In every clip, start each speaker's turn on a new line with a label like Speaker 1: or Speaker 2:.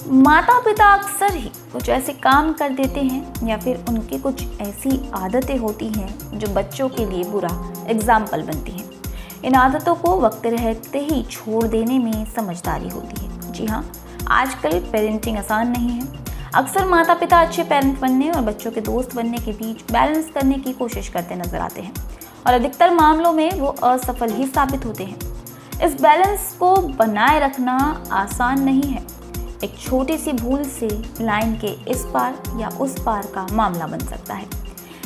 Speaker 1: माता पिता अक्सर ही कुछ ऐसे काम कर देते हैं या फिर उनकी कुछ ऐसी आदतें होती हैं जो बच्चों के लिए बुरा एग्जाम्पल बनती हैं। इन आदतों को वक्त रहते ही छोड़ देने में समझदारी होती है। जी हाँ, आजकल पेरेंटिंग आसान नहीं है। अक्सर माता पिता अच्छे पेरेंट बनने और बच्चों के दोस्त बनने के बीच बैलेंस करने की कोशिश करते नजर आते हैं और अधिकतर मामलों में वो असफल ही साबित होते हैं। इस बैलेंस को बनाए रखना आसान नहीं है। एक छोटी सी भूल से लाइन के इस पार या उस पार का मामला बन सकता है।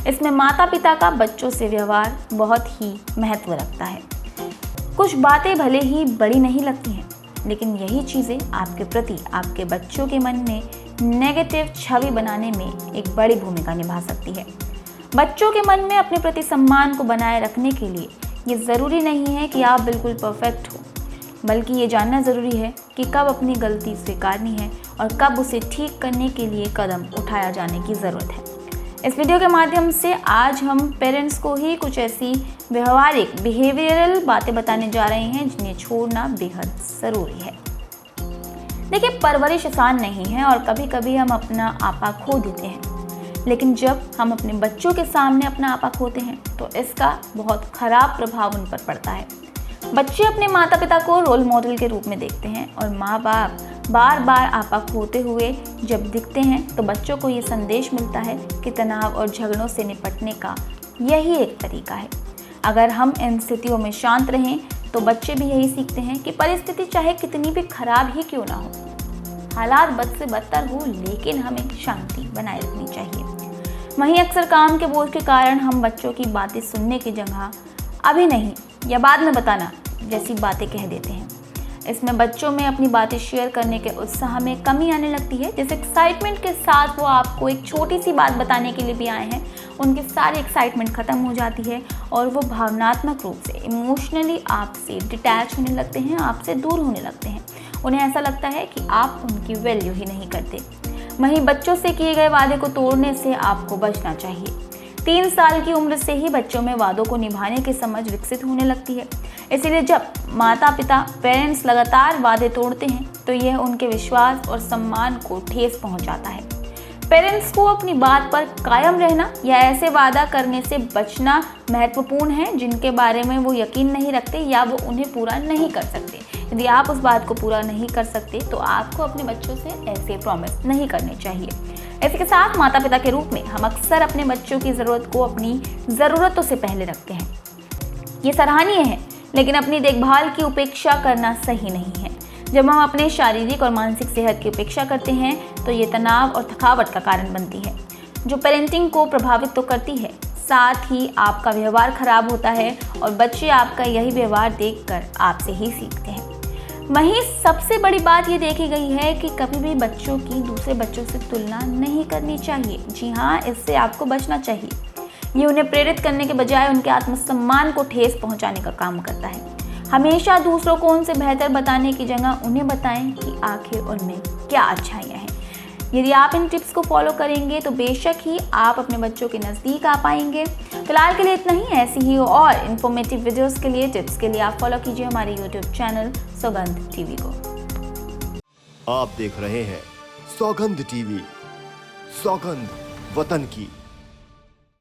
Speaker 1: इसमें माता पिता का बच्चों से व्यवहार बहुत ही महत्व रखता है। कुछ बातें भले ही बड़ी नहीं लगती हैं, लेकिन यही चीज़ें आपके प्रति आपके बच्चों के मन में नेगेटिव छवि बनाने में एक बड़ी भूमिका निभा सकती है। बच्चों के मन में अपने प्रति सम्मान को बनाए रखने के लिए ये ज़रूरी नहीं है कि आप बिल्कुल परफेक्ट हो, बल्कि ये जानना ज़रूरी है कि कब अपनी गलती स्वीकारनी है और कब उसे ठीक करने के लिए कदम उठाया जाने की ज़रूरत है। इस वीडियो के माध्यम से आज हम पेरेंट्स को ही कुछ ऐसी व्यवहारिक बिहेवियरल बातें बताने जा रहे हैं जिन्हें छोड़ना बेहद ज़रूरी है। देखिए, परवरिश आसान नहीं है और कभी कभी हम अपना आपा खो देते हैं, लेकिन जब हम अपने बच्चों के सामने अपना आपा खोते हैं तो इसका बहुत खराब प्रभाव उन पर पड़ता है। बच्चे अपने माता पिता को रोल मॉडल के रूप में देखते हैं और माँ बाप बार बार आपा खोते हुए जब दिखते हैं तो बच्चों को ये संदेश मिलता है कि तनाव और झगड़ों से निपटने का यही एक तरीका है। अगर हम इन स्थितियों में शांत रहें तो बच्चे भी यही सीखते हैं कि परिस्थिति चाहे कितनी भी खराब ही क्यों ना हो, हालात बद से बदतर हो, लेकिन हमें शांति बनाए रखनी चाहिए। वहीं अक्सर काम के बोझ के कारण हम बच्चों की बातें सुनने की जगह अभी नहीं या बाद में बताना जैसी बातें कह देते हैं। इसमें बच्चों में अपनी बातें शेयर करने के उत्साह में कमी आने लगती है। जिस एक्साइटमेंट के साथ वो आपको एक छोटी सी बात बताने के लिए भी आए हैं, उनकी सारी एक्साइटमेंट ख़त्म हो जाती है और वो भावनात्मक रूप से इमोशनली आपसे डिटैच होने लगते हैं, आपसे दूर होने लगते हैं। उन्हें ऐसा लगता है कि आप उनकी वैल्यू ही नहीं करते। वहीं बच्चों से किए गए वादे को तोड़ने से आपको बचना चाहिए। 3 साल की उम्र से ही बच्चों में वादों को निभाने की समझ विकसित होने लगती है। इसीलिए जब माता पिता पेरेंट्स लगातार वादे तोड़ते हैं तो यह उनके विश्वास और सम्मान को ठेस पहुंचाता है। पेरेंट्स को अपनी बात पर कायम रहना या ऐसे वादा करने से बचना महत्वपूर्ण है जिनके बारे में वो यकीन नहीं रखते या वो उन्हें पूरा नहीं कर सकते। यदि आप उस बात को पूरा नहीं कर सकते तो आपको अपने बच्चों से ऐसे प्रॉमिस नहीं करने चाहिए। इसी के साथ माता पिता के रूप में हम अक्सर अपने बच्चों की ज़रूरत को अपनी ज़रूरतों से पहले रखते हैं। ये सराहनीय है, लेकिन अपनी देखभाल की उपेक्षा करना सही नहीं है। जब हम अपने शारीरिक और मानसिक सेहत की उपेक्षा करते हैं तो ये तनाव और थकावट का कारण बनती है, जो पेरेंटिंग को प्रभावित तो करती है, साथ ही आपका व्यवहार खराब होता है और बच्चे आपका यही व्यवहार देखकर आपसे ही सीखते हैं। वहीं सबसे बड़ी बात ये देखी गई है कि कभी भी बच्चों की दूसरे बच्चों से तुलना नहीं करनी चाहिए। जी हाँ, इससे आपको बचना चाहिए। ये उन्हें प्रेरित करने के बजाय उनके आत्मसम्मान को ठेस पहुंचाने का काम करता है। हमेशा दूसरों को उनसे बेहतर बताने की जगह उन्हें बताएं कि आखिर उनमें क्या अच्छाइयाँ हैं। यदि आप इन टिप्स को फॉलो करेंगे तो बेशक ही आप अपने बच्चों के नज़दीक आ पाएंगे। फिलहाल के लिए इतना ही। ऐसी ही और इन्फॉर्मेटिव वीडियोस के लिए, टिप्स के लिए आप फॉलो कीजिए हमारे YouTube चैनल सौगंध टीवी को।
Speaker 2: आप देख रहे हैं सौगंध टीवी, सौगंध वतन की।